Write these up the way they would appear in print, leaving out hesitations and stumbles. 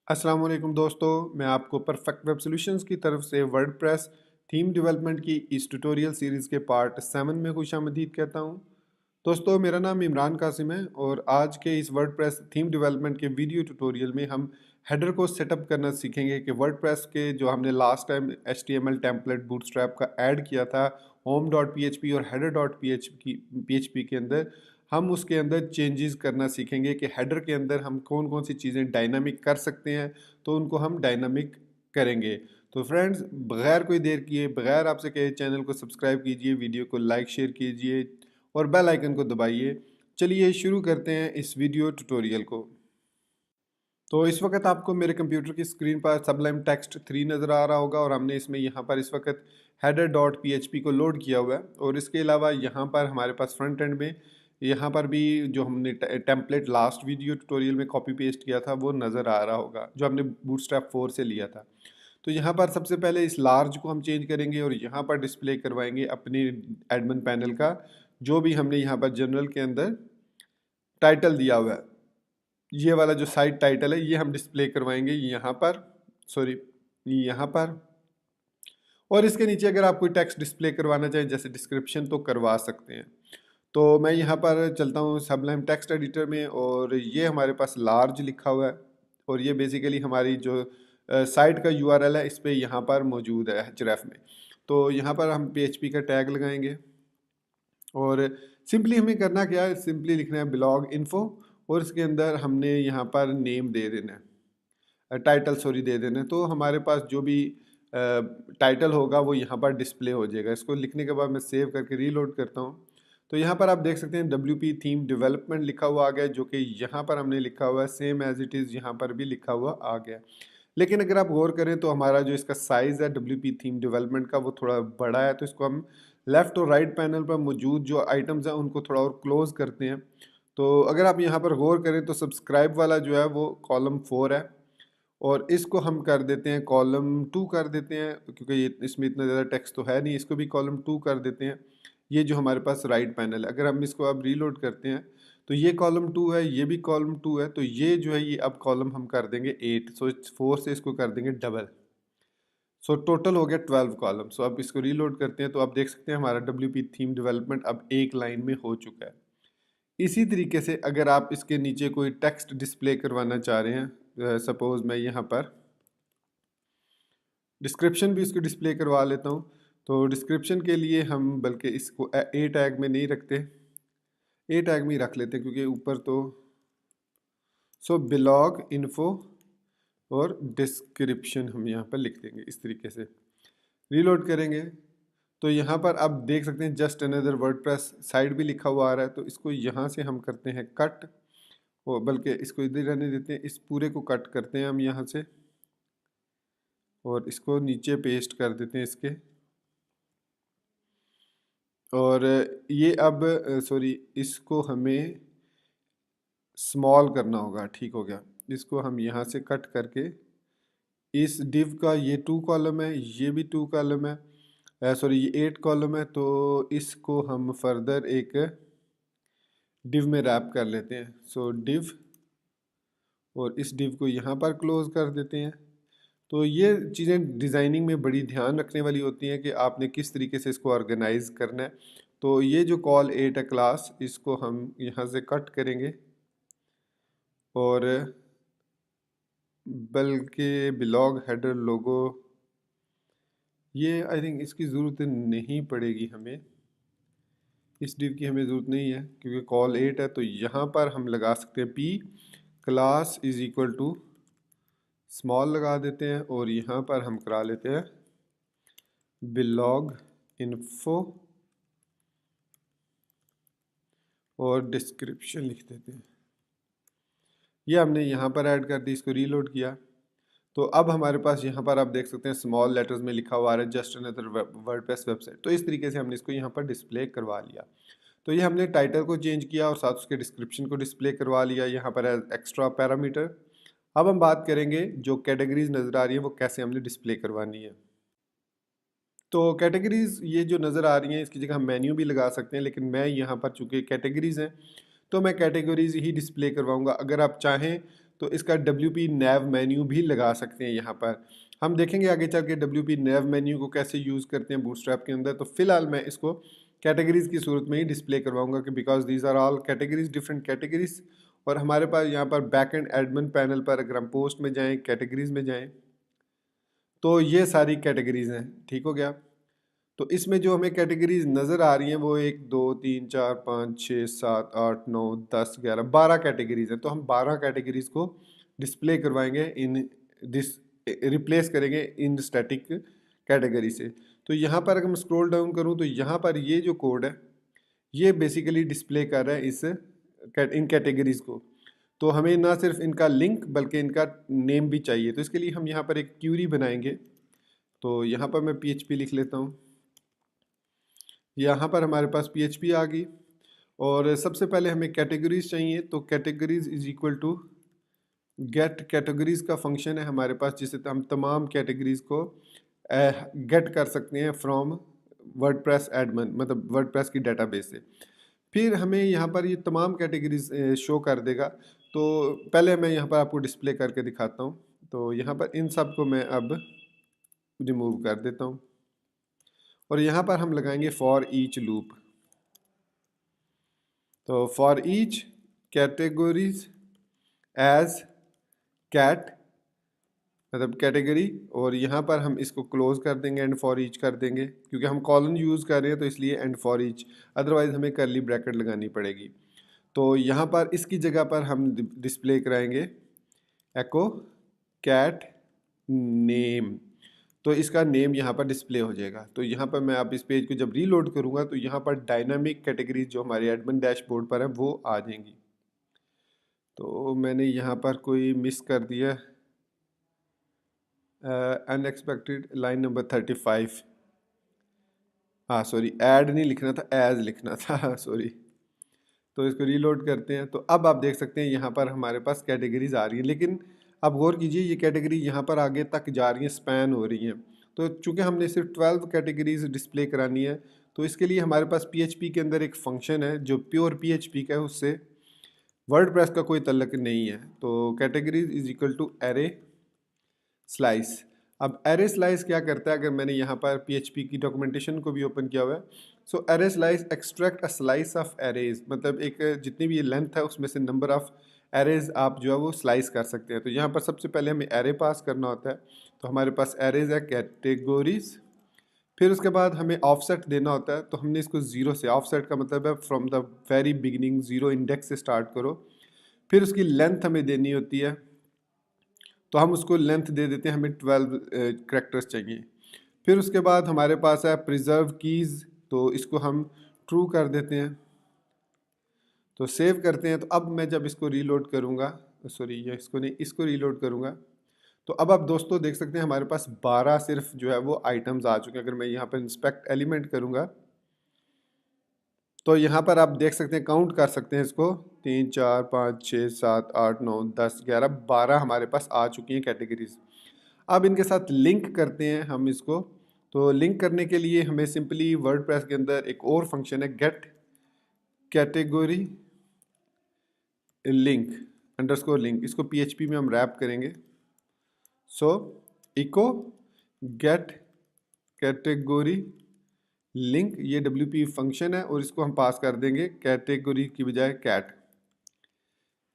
अस्सलाम वालेकुम दोस्तों, मैं आपको परफेक्ट वेब सॉल्यूशंस की तरफ से वर्डप्रेस थीम डेवलपमेंट की इस ट्यूटोरियल सीरीज़ के पार्ट 7 में खुशामदीद कहता हूं। दोस्तों, मेरा नाम इमरान कासिम है और आज के इस वर्डप्रेस थीम डेवलपमेंट के वीडियो ट्यूटोरियल में हम हेडर को सेटअप करना सीखेंगे कि वर्डप्रेस के जो हमने last time HTML template bootstrap का ऐड किया था home.php और header.php के अंदर, हम उसके अंदर चेंजेस करना सीखेंगे कि हेडर के अंदर हम कौन कौन सी चीज़ें डायनामिक कर सकते हैं, तो उनको हम डायनामिक करेंगे। तो फ्रेंड्स, बगैर कोई देर किए, बगैर आपसे कहे, चैनल को सब्सक्राइब कीजिए, वीडियो को लाइक शेयर कीजिए और बेल आइकन को दबाइए। चलिए शुरू करते हैं इस वीडियो ट्यूटोरियल को। तो इस वक्त आपको मेरे कंप्यूटर की स्क्रीन पर सबलाइम टेक्स्ट 3 नज़र आ रहा होगा और हमने इसमें यहाँ पर इस वक्त header.php को लोड किया हुआ है और इसके अलावा यहाँ पर हमारे पास फ्रंट एंड में यहाँ पर भी जो हमने टेम्पलेट लास्ट वीडियो ट्यूटोरियल में कॉपी पेस्ट किया था वो नज़र आ रहा होगा, जो हमने बूटस्ट्रैप 4 से लिया था। तो यहाँ पर सबसे पहले इस लार्ज को हम चेंज करेंगे और यहाँ पर डिस्प्ले करवाएंगे अपने एडमिन पैनल का जो भी हमने यहाँ पर जनरल के अंदर टाइटल दिया हुआ है। ये वाला जो साइट टाइटल है ये हम डिस्प्ले करवाएंगे यहाँ पर, सॉरी यहाँ पर। और इसके नीचे अगर आप कोई टेक्स्ट डिस्प्ले करवाना चाहें जैसे डिस्क्रिप्शन तो करवा सकते हैं। तो मैं यहाँ पर चलता हूँ सबलाइम टेक्स्ट एडिटर में और ये हमारे पास लार्ज लिखा हुआ है और ये बेसिकली हमारी जो साइट का URL है इस पर यहाँ पर मौजूद है href में। तो यहाँ पर हम PHP का टैग लगाएंगे और सिंपली हमें करना क्या है, सिंपली लिखना है ब्लॉग इन्फो और इसके अंदर हमने यहाँ पर नेम दे देना है, टाइटल सॉरी दे देना है। तो हमारे पास जो भी टाइटल होगा वो यहाँ पर डिस्प्ले हो जाएगा। इसको लिखने के बाद मैं सेव करके रीलोड करता हूँ। तो यहाँ पर आप देख सकते हैं WP थीम डेवलपमेंट लिखा हुआ आ गया, जो कि यहाँ पर हमने लिखा हुआ है सेम एज इट इज़, यहाँ पर भी लिखा हुआ आ गया। लेकिन अगर आप गौर करें तो हमारा जो इसका साइज़ है WP थीम डेवलपमेंट का वो थोड़ा बड़ा है, तो इसको हम लेफ़्ट और राइट पैनल पर मौजूद जो आइटम्स हैं उनको थोड़ा और क्लोज़ करते हैं। तो अगर आप यहाँ पर गौर करें तो सब्सक्राइब वाला जो है वो कॉलम 4 है और इसको हम कर देते हैं कॉलम 2 कर देते हैं, क्योंकि ये इसमें इतना ज़्यादा टेक्स्ट तो है नहीं, इसको भी कॉलम 2 कर देते हैं। ये जो हमारे पास राइट पैनल है, अगर हम इसको अब रीलोड करते हैं तो ये कॉलम 2 है, ये भी कॉलम 2 है, तो ये जो है ये अब कॉलम हम कर देंगे 8। सो 4 से इसको कर देंगे डबल। सो टोटल हो गया 12 कॉलम। सो अब इसको रीलोड करते हैं तो आप देख सकते हैं हमारा WP थीम डेवलपमेंट अब एक लाइन में हो चुका है। इसी तरीके से अगर आप इसके नीचे कोई टेक्स्ट डिस्प्ले करवाना चाह रहे हैं, सपोज मैं यहाँ पर डिस्क्रिप्शन भी इसको डिस्प्ले करवा लेता हूँ। तो डिस्क्रिप्शन के लिए हम बल्कि इसको ए टैग में नहीं रखते, ए टैग में ही रख लेते हैं, क्योंकि ऊपर तो सो ब्लॉग इन्फो और डिस्क्रिप्शन हम यहाँ पर लिख देंगे इस तरीके से। रीलोड करेंगे तो यहाँ पर आप देख सकते हैं जस्ट अनदर वर्डप्रेस साइट भी लिखा हुआ आ रहा है। तो इसको यहाँ से हम करते हैं कट, और बल्कि इसको इधर रहने देते हैं, इस पूरे को कट करते हैं हम यहाँ से और इसको नीचे पेस्ट कर देते हैं इसके। और ये अब सॉरी इसको हमें स्मॉल करना होगा, ठीक हो गया। इसको हम यहाँ से कट करके इस डिव का ये 2 कॉलम है, ये भी 2 कॉलम है, सॉरी ये 8 कॉलम है, तो इसको हम फर्दर एक डिव में रैप कर लेते हैं। सो डिव, और इस डिव को यहाँ पर क्लोज कर देते हैं। तो ये चीज़ें डिज़ाइनिंग में बड़ी ध्यान रखने वाली होती हैं कि आपने किस तरीके से इसको ऑर्गेनाइज करना है। तो ये जो कॉल 8 है क्लास, इसको हम यहाँ से कट करेंगे और बल्कि ब्लॉग हेडर लोगो, ये आई थिंक इसकी ज़रूरत नहीं पड़ेगी हमें, इस डिव की हमें ज़रूरत नहीं है क्योंकि कॉल 8 है। तो यहाँ पर हम लगा सकते हैं P class is equal to small लगा देते हैं और यहाँ पर हम करा लेते हैं ब्लॉग इन्फो और डिस्क्रिप्शन लिख देते हैं। ये हमने यहाँ पर ऐड कर दी, इसको रीलोड किया तो अब हमारे पास यहाँ पर आप देख सकते हैं स्मॉल लेटर्स में लिखा हुआ है जस्ट अनदर वर्डप्रेस वेबसाइट। तो इस तरीके से हमने इसको यहाँ पर डिस्प्ले करवा लिया। तो ये हमने टाइटल को चेंज किया और साथ उसके डिस्क्रिप्शन को डिस्प्ले करवा लिया यहाँ पर एक्स्ट्रा पैरामीटर। अब हम बात करेंगे जो कैटेगरीज नज़र आ रही है वो कैसे हमने डिस्प्ले करवानी है। तो कैटेगरीज ये जो नज़र आ रही हैं इसकी जगह हम मेन्यू भी लगा सकते हैं, लेकिन मैं यहाँ पर चूँकि कैटेगरीज हैं तो मैं कैटेगरीज ही डिस्प्ले करवाऊंगा। अगर आप चाहें तो इसका WP nav मेन्यू भी लगा सकते हैं यहाँ पर। हम देखेंगे आगे चल के WP nav मेन्यू को कैसे यूज़ करते हैं बूटस्ट्रैप के अंदर। तो फिलहाल मैं इसको कैटेगरीज की सूरत में ही डिस्प्ले करवाऊंगा कि because these are all categories, different categories. और हमारे पास यहाँ पर बैक एंड एडमिन पैनल पर अगर हम पोस्ट में जाएँ, कैटेगरीज में जाएँ, तो ये सारी कैटेगरीज हैं। ठीक हो गया। तो इसमें जो हमें कैटेगरीज नज़र आ रही हैं वो 1 2 3 4 5 6 7 8 9 10 11 12 कैटेगरीज हैं। तो हम 12 कैटेगरीज को डिस्प्ले करवाएंगे इन दिस, रिप्लेस करेंगे इन स्टैटिक कैटेगरी से। तो यहाँ पर अगर मैं स्क्रॉल डाउन करूँ तो यहाँ पर ये जो कोड है ये बेसिकली डिस्प्ले कर रहा है इन कैटेगरीज को। तो हमें ना सिर्फ इनका लिंक बल्कि इनका नेम भी चाहिए। तो इसके लिए हम यहाँ पर एक क्यूरी बनाएंगे। तो यहाँ पर मैं PHP लिख लेता हूँ। यहाँ पर हमारे पास PHP आ गई और सबसे पहले हमें कैटेगरीज चाहिए। तो categories is equal to get categories का फंक्शन है हमारे पास, जिससे हम तमाम कैटेगरीज को गेट कर सकते हैं फ्रॉम वर्डप्रेस एडमिन, मतलब वर्डप्रेस की डेटाबेस से। फिर हमें यहाँ पर ये तमाम कैटेगरीज शो कर देगा। तो पहले मैं यहाँ पर आपको डिस्प्ले करके दिखाता हूँ। तो यहाँ पर इन सब को मैं अब रिमूव कर देता हूँ और यहाँ पर हम लगाएंगे फॉर ईच लूप। तो for each categories as cat, मतलब कैटेगरी, और यहाँ पर हम इसको क्लोज कर देंगे, एंड फॉर ईच कर देंगे, क्योंकि हम कॉलन यूज़ कर रहे हैं तो इसलिए एंड फॉर ईच, अदरवाइज हमें कर्ली ब्रैकेट लगानी पड़ेगी। तो यहाँ पर इसकी जगह पर हम डिस्प्ले कराएंगे एको कैट नेम। तो इसका नेम यहाँ पर डिस्प्ले हो जाएगा। तो यहाँ पर मैं अब इस पेज को जब रीलोड करूँगा तो यहाँ पर डायनामिक कैटेगरीज जो हमारे एडमिन डैशबोर्ड पर है वो आ जाएंगी। तो मैंने यहाँ पर कोई मिस कर दिया, अनएक्सपेक्टेड लाइन नंबर 35। हाँ सॉरी, ऐड नहीं लिखना था, एज लिखना था सॉरी। तो इसको रीलोड करते हैं। तो अब आप देख सकते हैं यहाँ पर हमारे पास कैटेगरीज आ रही है, लेकिन अब गौर कीजिए ये कैटेगरी यहाँ पर आगे तक जा रही है, स्पैन हो रही हैं। तो चूँकि हमने सिर्फ 12 कैटेगरीज डिस्प्ले करानी है तो इसके लिए हमारे पास PHP के अंदर एक फंक्शन है जो प्योर PHP का है, उससे वर्डप्रेस का कोई तल्लक नहीं है। तो categories is equal to array slice. अब एरे स्लाइस क्या करता है, अगर मैंने यहाँ पर PHP की डॉक्यूमेंटेशन को भी ओपन किया हुआ है। So array slice extract a slice of arrays, मतलब एक जितनी भी ये लेंथ है उसमें से नंबर ऑफ एरेज आप जो है वो स्लाइस कर सकते हैं। तो यहाँ पर सबसे पहले हमें एरे पास करना होता है। तो हमारे पास एरेज है कैटेगोरीज, फिर उसके बाद हमें ऑफसेट देना होता है। तो हमने इसको 0 से, ऑफसेट का मतलब है from the very beginning 0 index से स्टार्ट करो। फिर उसकी लेंथ हमें देनी होती है, तो हम उसको लेंथ दे देते हैं, हमें 12 करैक्टर्स चाहिए। फिर उसके बाद हमारे पास है प्रिजर्व कीज़, तो इसको हम ट्रू कर देते हैं। तो सेव करते हैं। तो अब मैं जब इसको रीलोड करूँगा, सॉरी ये इसको नहीं, इसको रीलोड करूँगा, तो अब आप दोस्तों देख सकते हैं हमारे पास 12 सिर्फ जो है वो आइटम्स आ चुके हैं। अगर मैं यहाँ पर इंस्पेक्ट एलिमेंट करूँगा तो यहाँ पर आप देख सकते हैं, काउंट कर सकते हैं इसको, 3 4 5 6 7 8 9 10 11 12 हमारे पास आ चुकी हैं कैटेगरीज। अब इनके साथ लिंक करते हैं हम इसको। तो लिंक करने के लिए हमें सिंपली वर्डप्रेस के अंदर एक और फंक्शन है get category link underscore link, इसको PHP में हम रैप करेंगे। So echo get category link, ये WP फंक्शन है और इसको हम पास कर देंगे कैटेगरी की बजाय कैट।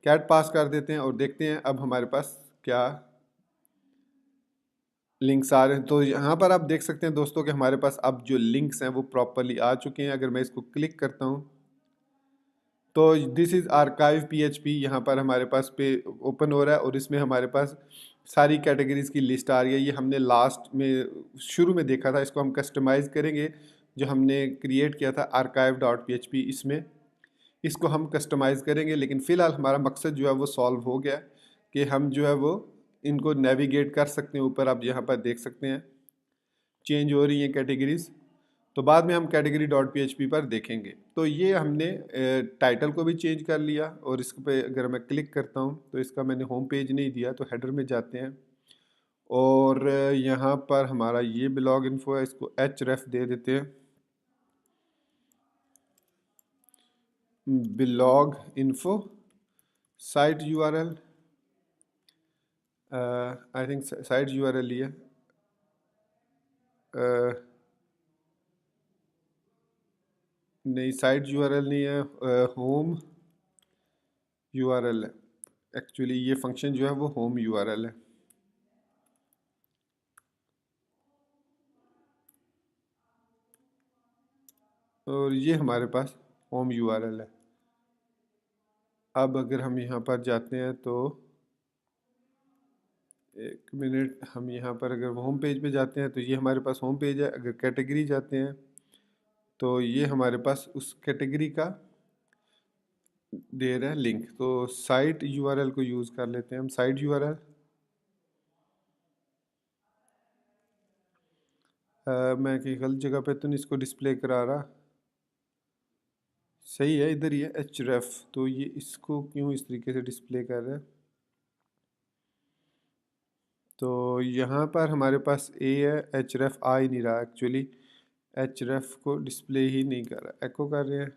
कैट पास कर देते हैं और देखते हैं अब हमारे पास क्या लिंक्स आ रहे हैं। तो यहाँ पर आप देख सकते हैं दोस्तों कि हमारे पास अब जो लिंक्स हैं वो प्रॉपरली आ चुके हैं। अगर मैं इसको क्लिक करता हूँ तो दिस इज़ आर्काइव PHP, यहाँ पर हमारे पास पे ओपन हो रहा है और इसमें हमारे पास सारी कैटेगरीज़ की लिस्ट आ रही है। ये हमने लास्ट में शुरू में देखा था, इसको हम कस्टमाइज़ करेंगे। जो हमने क्रिएट किया था archive.php, इसमें इसको हम कस्टमाइज़ करेंगे। लेकिन फ़िलहाल हमारा मकसद जो है वो सॉल्व हो गया कि हम जो है वो इनको नेविगेट कर सकते हैं। ऊपर आप यहाँ पर देख सकते हैं चेंज हो रही हैं कैटेगरीज़। तो बाद में हम कैटेगरी डॉट PHP पर देखेंगे। तो ये हमने टाइटल को भी चेंज कर लिया और इस पे अगर मैं क्लिक करता हूँ तो इसका मैंने होम पेज नहीं दिया, तो हेडर में जाते हैं और यहाँ पर हमारा ये ब्लॉग इन्फो है, इसको href दे देते हैं। blog info site URL, I think site URL ही है, नहीं साइट URL नहीं है, होम URL है। एक्चुअली ये फंक्शन जो है वो होम URL है। और ये हमारे पास होम URL है। अब अगर हम यहाँ पर जाते हैं तो एक मिनट, हम यहाँ पर अगर होम पेज पे जाते हैं तो ये हमारे पास होम पेज है। अगर कैटेगरी जाते हैं तो ये हमारे पास उस कैटेगरी का दे रहा है लिंक। तो साइट URL को यूज़ कर लेते हैं हम। साइट URL मैं कि गलत जगह पे तो नहीं इसको डिस्प्ले करा रहा, सही है, इधर ही है href। तो ये इसको क्यों इस तरीके से डिस्प्ले कर रहा है? तो यहाँ पर हमारे पास a है, href आ ही नहीं रहा एक्चुअली। href को डिस्प्ले ही नहीं कर रहा, एको कर रहे हैं।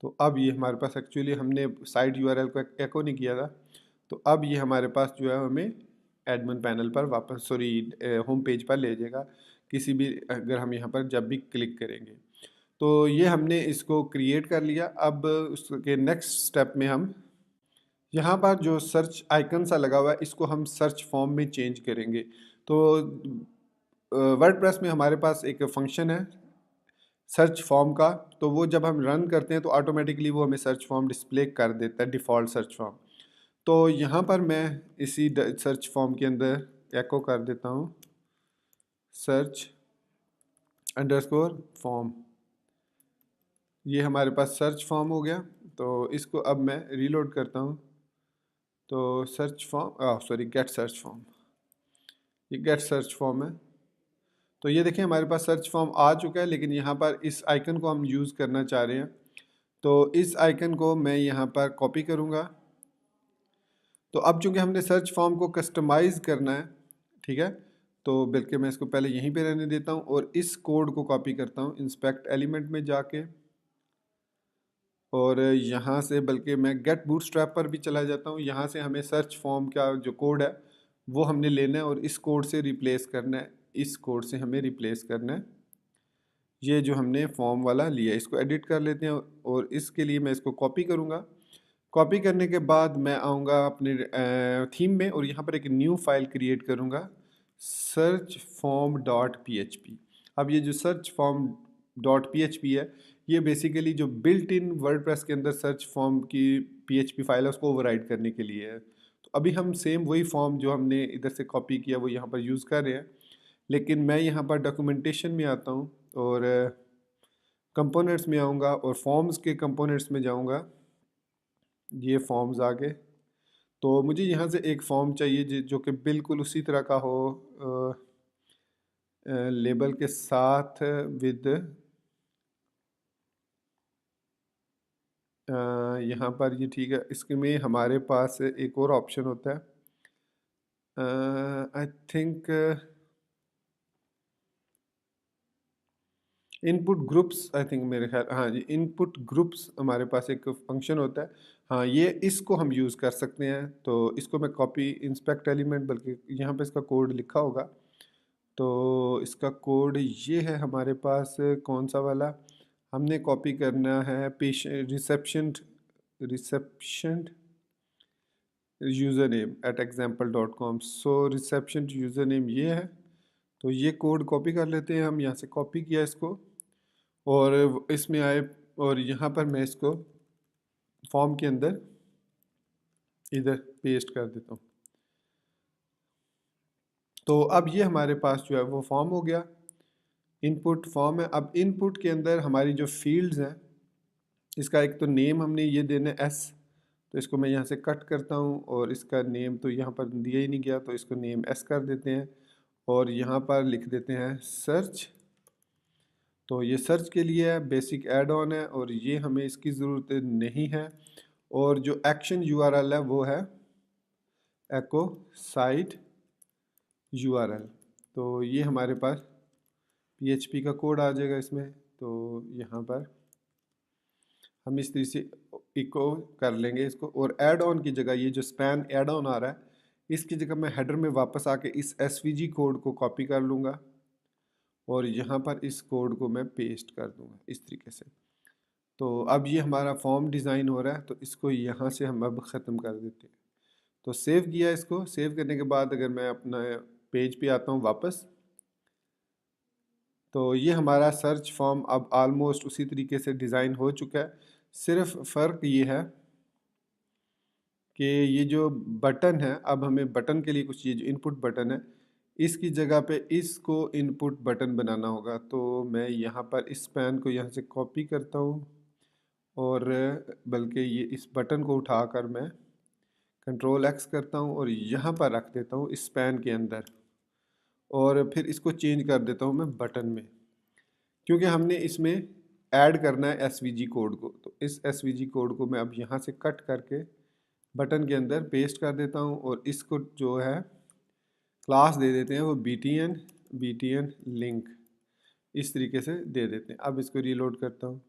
तो अब ये हमारे पास एक्चुअली हमने साइट URL को एको नहीं किया था। तो अब ये हमारे पास जो है हमें एडमिन पैनल पर वापस, सॉरी होम पेज पर ले जाएगा किसी भी, अगर हम यहाँ पर जब भी क्लिक करेंगे। तो ये हमने इसको क्रिएट कर लिया। अब उसके नेक्स्ट स्टेप में हम यहाँ पर जो सर्च आइकन सा लगा हुआ है इसको हम सर्च फॉर्म में चेंज करेंगे। तो वर्डप्रेस में हमारे पास एक फंक्शन है सर्च फॉर्म का, तो वो जब हम रन करते हैं तो ऑटोमेटिकली वो हमें सर्च फॉर्म डिस्प्ले कर देता है, डिफ़ॉल्ट सर्च फॉर्म। तो यहाँ पर मैं इसी सर्च फॉर्म के अंदर एको कर देता हूँ सर्च अंडरस्कोर फॉर्म। ये हमारे पास सर्च फॉर्म हो गया। तो इसको अब मैं रीलोड करता हूँ। तो search form, sorry get search form, ये गेट सर्च फॉर्म है। तो ये देखिए हमारे पास सर्च फॉर्म आ चुका है, लेकिन यहाँ पर इस आइकन को हम यूज़ करना चाह रहे हैं। तो इस आइकन को मैं यहाँ पर कॉपी करूँगा। तो अब चूँकि हमने सर्च फॉर्म को कस्टमाइज़ करना है, ठीक है, तो बल्कि मैं इसको पहले यहीं पे रहने देता हूँ और इस कोड को कॉपी करता हूँ इंस्पेक्ट एलिमेंट में जाके, और यहाँ से बल्कि मैं गेट बूटस्ट्रैप पर भी चला जाता हूँ। यहाँ से हमें सर्च फॉर्म का जो कोड है वो हमने लेना है और इस कोड से रिप्लेस करना है, इस कोड से हमें रिप्लेस करना है ये जो हमने फॉर्म वाला लिया। इसको एडिट कर लेते हैं और इसके लिए मैं इसको कॉपी करूँगा। कॉपी करने के बाद मैं आऊँगा अपने थीम में और यहाँ पर एक न्यू फाइल क्रिएट करूँगा सर्च फॉर्म डॉट PHP। अब ये जो सर्च फॉर्म डॉट PHP है ये बेसिकली जो बिल्ट इन वर्डप्रेस के अंदर सर्च फॉर्म की PHP फाइल है उसको ओवरराइड करने के लिए है। तो अभी हम सेम वही फॉर्म जो हमने इधर से कॉपी किया वो यहाँ पर यूज़ कर रहे हैं, लेकिन मैं यहाँ पर डॉक्यूमेंटेशन में आता हूँ और कंपोनेंट्स में आऊँगा और फॉर्म्स के कंपोनेंट्स में जाऊँगा। ये फॉर्म्स आ गए। तो मुझे यहाँ से एक फॉर्म चाहिए जो कि बिल्कुल उसी तरह का हो, लेबल के साथ विद, यहाँ पर ये ठीक है। इसके में हमारे पास एक और ऑप्शन होता है, I think input groups, I think मेरे ख्याल, हाँ जी इनपुट ग्रुप्स हमारे पास एक फंक्शन होता है। हाँ ये इसको हम यूज़ कर सकते हैं। तो इसको मैं कॉपी इंस्पेक्ट एलिमेंट, बल्कि यहाँ पे इसका कोड लिखा होगा। तो इसका कोड ये है हमारे पास, कौन सा वाला हमने कॉपी करना है, reception user name at example.com। So reception user name ये है। तो ये कोड कॉपी कर लेते हैं हम, यहाँ से कॉपी किया इसको और इसमें आए और यहाँ पर मैं इसको फॉर्म के अंदर इधर पेस्ट कर देता हूँ। तो अब ये हमारे पास जो है वो फॉर्म हो गया, इनपुट फॉर्म है। अब इनपुट के अंदर हमारी जो फील्ड्स हैं, इसका एक तो नेम हमने ये देना है S, तो इसको मैं यहाँ से कट करता हूँ और इसका नेम तो यहाँ पर दिया ही नहीं गया, तो इसको नेम S कर देते हैं और यहाँ पर लिख देते हैं सर्च। तो ये सर्च के लिए बेसिक ऐड ऑन है और ये हमें इसकी ज़रूरत नहीं है। और जो एक्शन URL है वो है एको साइट URL। तो ये हमारे पास PHP का कोड आ जाएगा इसमें, तो यहाँ पर हम इस तरह से इको कर लेंगे इसको, और ऐड ऑन की जगह ये जो स्पैन ऐड ऑन आ रहा है इसकी जगह मैं हेडर में वापस आके इस एसवीजी कोड को कॉपी कर लूँगा और यहाँ पर इस कोड को मैं पेस्ट कर दूँगा इस तरीके से। तो अब ये हमारा फॉर्म डिज़ाइन हो रहा है, तो इसको यहाँ से हम अब ख़त्म कर देते हैं। तो सेव किया इसको, सेव करने के बाद अगर मैं अपना पेज पे आता हूँ वापस, तो ये हमारा सर्च फॉर्म अब आलमोस्ट उसी तरीके से डिज़ाइन हो चुका है। सिर्फ फ़र्क ये है कि ये जो बटन है, अब हमें बटन के लिए कुछ, ये जो इनपुट बटन है इसकी जगह पे इसको इनपुट बटन बनाना होगा। तो मैं यहाँ पर इस पैन को यहाँ से कॉपी करता हूँ और बल्कि ये इस बटन को उठाकर मैं कंट्रोल एक्स करता हूँ और यहाँ पर रख देता हूँ इस पैन के अंदर, और फिर इसको चेंज कर देता हूँ मैं बटन में, क्योंकि हमने इसमें ऐड करना है एसवीजी कोड को। तो इस एसवीजी कोड को मैं अब यहाँ से कट करके बटन के अंदर पेस्ट कर देता हूँ और इसको जो है क्लास दे देते हैं वो बीटीएन लिंक, इस तरीके से दे देते हैं। अब इसको रीलोड करता हूँ,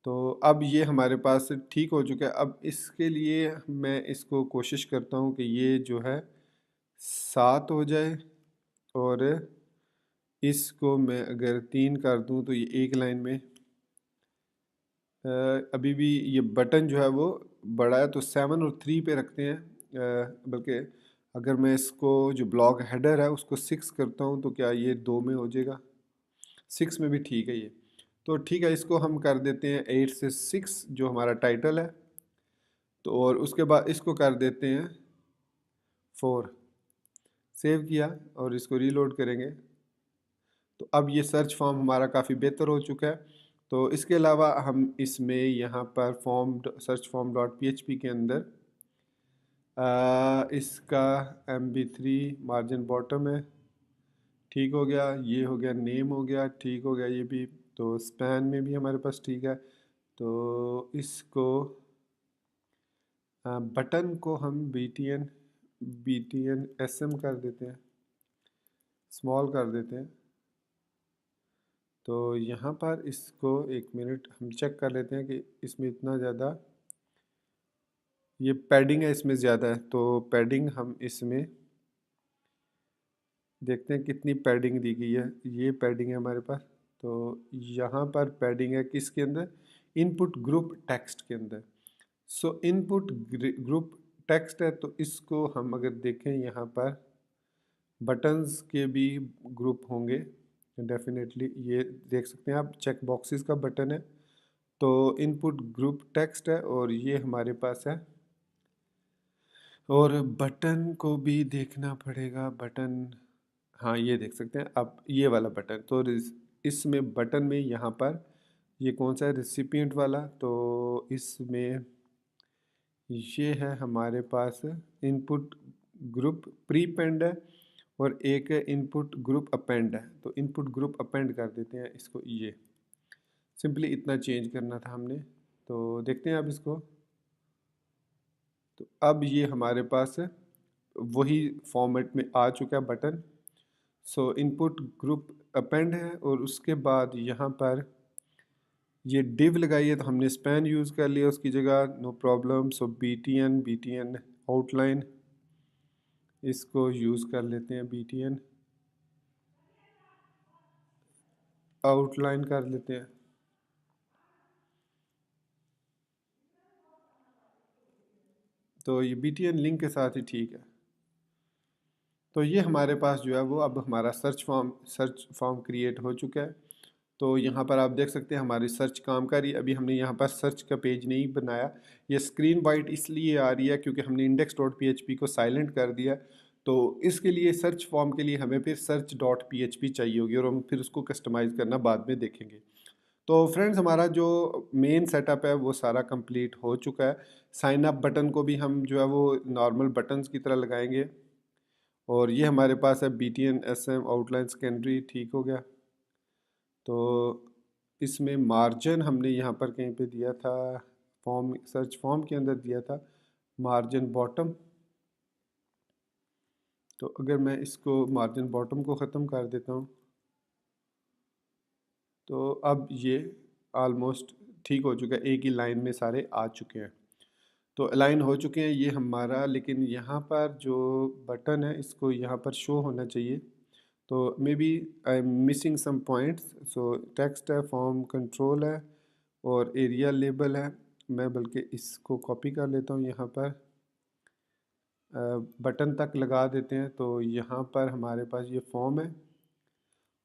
तो अब ये हमारे पास ठीक हो चुका है। अब इसके लिए मैं इसको कोशिश करता हूँ कि ये जो है 7 हो जाए, और इसको मैं अगर 3 कर दूँ तो ये एक लाइन में अभी भी ये बटन जो है वो बड़ा है, तो 7 और 3 पे रखते हैं। बल्कि अगर मैं इसको जो ब्लॉक हेडर है उसको 6 करता हूँ तो क्या ये 2 में हो जाएगा? 6 में भी ठीक है ये। तो ठीक है, इसको हम कर देते हैं 8 से 6 जो हमारा टाइटल है। तो और उसके बाद इसको कर देते हैं 4। सेव किया और इसको रीलोड करेंगे, तो अब ये सर्च फॉर्म हमारा काफ़ी बेहतर हो चुका है। तो इसके अलावा हम इसमें यहाँ पर सर्च फॉर्म डॉट पी के अंदर इसका MB3 मार्जिन बॉटम है, ठीक हो गया। ये हो गया, नेम हो गया, ठीक हो गया ये भी। तो स्पैन में भी हमारे पास ठीक है। तो इसको बटन को हम BTN SM कर देते हैं, स्मॉल कर देते हैं। तो यहाँ पर इसको 1 मिनट हम चेक कर लेते हैं कि इसमें इतना ज़्यादा ये पैडिंग है, इसमें ज़्यादा है। तो पैडिंग हम इसमें देखते हैं कितनी पैडिंग दी गई है। ये पैडिंग है हमारे पास, तो यहाँ पर पैडिंग है किसके अंदर? इनपुट ग्रुप टेक्स्ट के अंदर। सो इनपुट ग्रुप टेक्स्ट है, तो इसको हम अगर देखें यहाँ पर बटन्स के भी ग्रुप होंगे डेफिनेटली, ये देख सकते हैं आप, चेक बॉक्सेस का बटन है। तो इनपुट ग्रुप टेक्स्ट है और ये हमारे पास है, और बटन को भी देखना पड़ेगा। बटन, हाँ ये देख सकते हैं अब ये वाला बटन। तो इसमें बटन में यहाँ पर ये कौन सा है? रिसिपिएंट वाला। तो इसमें ये है हमारे पास इनपुट ग्रुप प्री पेंड है और एक इनपुट ग्रुप अपेंड है। तो इनपुट ग्रुप अपेंड कर देते हैं इसको, ये सिंपली इतना चेंज करना था हमने। तो देखते हैं अब इसको। तो अब ये हमारे पास वही फॉर्मेट में आ चुका है बटन। सो इनपुट ग्रुप अपेंड है और उसके बाद यहाँ पर ये डिव लगाई है, तो हमने स्पैन यूज़ कर लिया उसकी जगह, नो प्रॉब्लम। सो BTN आउटलाइन इसको यूज़ कर लेते हैं, BTN आउटलाइन कर लेते हैं। तो ये BTN लिंक के साथ ही ठीक है। तो ये हमारे पास जो है वो अब हमारा सर्च फॉर्म क्रिएट हो चुका है। तो यहाँ पर आप देख सकते हैं हमारी सर्च काम कर रही है। अभी हमने यहाँ पर सर्च का पेज नहीं बनाया, ये स्क्रीन वाइट इसलिए आ रही है क्योंकि हमने index.php को साइलेंट कर दिया। तो इसके लिए सर्च फॉर्म के लिए हमें फिर search.php चाहिए होगी, और हम फिर उसको कस्टमाइज़ करना बाद में देखेंगे। तो फ्रेंड्स, हमारा जो मेन सेटअप है वो सारा कंप्लीट हो चुका है। साइन अप बटन को भी हम जो है वो नॉर्मल बटन्स की तरह लगाएंगे, और ये हमारे पास है BTN SM आउटलाइन सेकेंडरी, ठीक हो गया। तो इसमें मार्जिन हमने यहाँ पर कहीं पे दिया था, सर्च फॉर्म के अंदर दिया था मार्जिन बॉटम। तो अगर मैं इसको मार्जिन बॉटम को ख़त्म कर देता हूँ, तो अब ये ऑलमोस्ट ठीक हो चुका है, एक ही लाइन में सारे आ चुके हैं। तो अलाइन हो चुके हैं ये हमारा, लेकिन यहाँ पर जो बटन है इसको यहाँ पर शो होना चाहिए। तो maybe I am missing some points. So text है, फॉर्म कंट्रोल है और एरिया लेबल है। मैं बल्कि इसको कॉपी कर लेता हूँ, यहाँ पर बटन तक लगा देते हैं। तो यहाँ पर हमारे पास ये फॉर्म है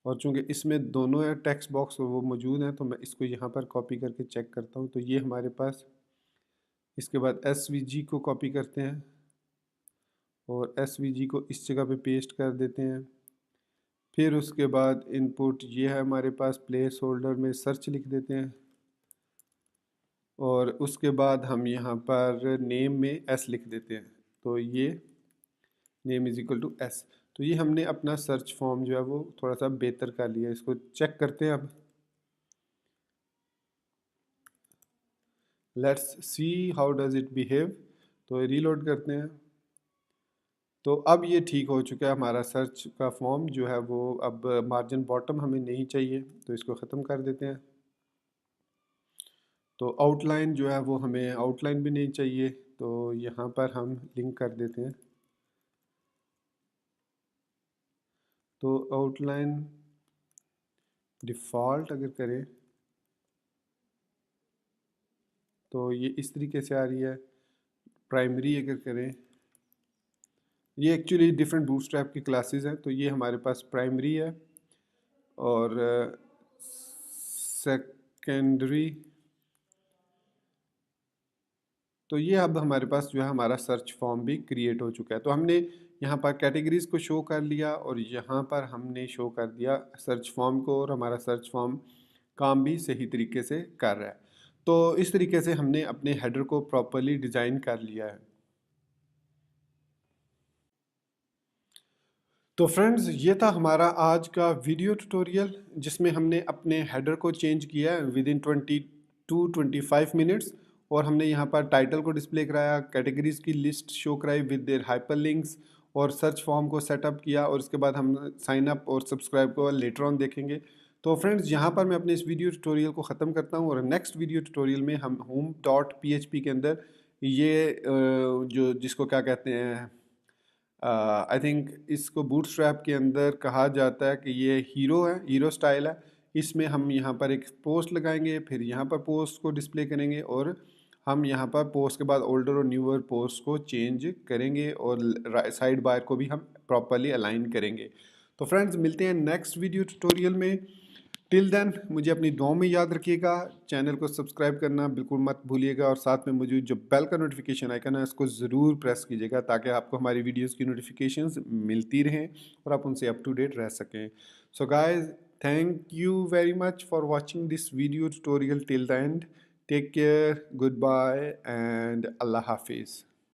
और चूंकि इसमें दोनों है टेक्स्ट बॉक्स वो मौजूद हैं, तो मैं इसको यहाँ पर कॉपी करके चेक करता हूँ। तो ये हमारे पास, इसके बाद SVG को कॉपी करते हैं और SVG को इस जगह पे पेस्ट कर देते हैं। फिर उसके बाद इनपुट ये है हमारे पास, प्लेस होल्डर में सर्च लिख देते हैं और उसके बाद हम यहाँ पर नेम में S लिख देते हैं। तो ये name is equal to S। तो ये हमने अपना सर्च फॉर्म जो है वो थोड़ा सा बेहतर कर लिया। इसको चेक करते हैं अब। Let's see how does it behave. तो रीलोड करते हैं। तो अब ये ठीक हो चुका है हमारा सर्च का फॉर्म जो है वो। अब मार्जिन बॉटम हमें नहीं चाहिए, तो इसको ख़त्म कर देते हैं। तो आउटलाइन जो है वो हमें आउटलाइन भी नहीं चाहिए, तो यहाँ पर हम लिंक कर देते हैं। तो आउटलाइन डिफ़ॉल्ट अगर करें तो ये इस तरीके से आ रही है। प्राइमरी अगर करें, ये एक्चुअली डिफरेंट बूटस्ट्रैप की क्लासेस हैं। तो ये हमारे पास प्राइमरी है और सेकेंडरी। तो ये अब हमारे पास जो है हमारा सर्च फॉर्म भी क्रिएट हो चुका है। तो हमने यहाँ पर कैटेगरीज़ को शो कर लिया और यहाँ पर हमने शो कर दिया सर्च फॉर्म को, और हमारा सर्च फॉर्म काम भी सही तरीके से कर रहा है। तो इस तरीके से हमने अपने हेडर को प्रॉपरली डिज़ाइन कर लिया है। तो फ्रेंड्स, ये था हमारा आज का वीडियो ट्यूटोरियल जिसमें हमने अपने हेडर को चेंज किया है विद इन 20 to 25 मिनट्स। और हमने यहाँ पर टाइटल को डिस्प्ले कराया, कैटेगरीज की लिस्ट शो कराई विद देयर हाइपरलिंक्स, और सर्च फॉर्म को सेटअप किया। और इसके बाद हम साइन अप और सब्सक्राइब को लेटर ऑन देखेंगे। तो फ्रेंड्स, यहाँ पर मैं अपने इस वीडियो ट्यूटोरियल को ख़त्म करता हूँ और नेक्स्ट वीडियो ट्यूटोरियल में हम home.php के अंदर ये जो जिसको क्या कहते हैं, आई थिंक इसको बूटस्ट्रैप के अंदर कहा जाता है कि ये हीरो है, हीरो स्टाइल है। इसमें हम यहाँ पर एक पोस्ट लगाएंगे, फिर यहाँ पर पोस्ट को डिस्प्ले करेंगे और हम यहाँ पर पोस्ट के बाद ओल्डर और न्यूअर पोस्ट को चेंज करेंगे और साइड बार को भी हम प्रॉपरली अलाइन करेंगे। तो फ्रेंड्स, मिलते हैं नेक्स्ट वीडियो ट्यूटोरियल में। टिल देन मुझे अपनी दुआओं में याद रखिएगा। चैनल को सब्सक्राइब करना बिल्कुल मत भूलिएगा और साथ में मौजूद जो बेल का नोटिफिकेशन आइकन है उसको ज़रूर प्रेस कीजिएगा ताकि आपको हमारी वीडियोस की नोटिफिकेशंस मिलती रहें और आप उनसे अप टू डेट रह सकें। So guys, thank you very much for watching this video tutorial till the end. Take care, good bye and अल्लाह हाफिज़।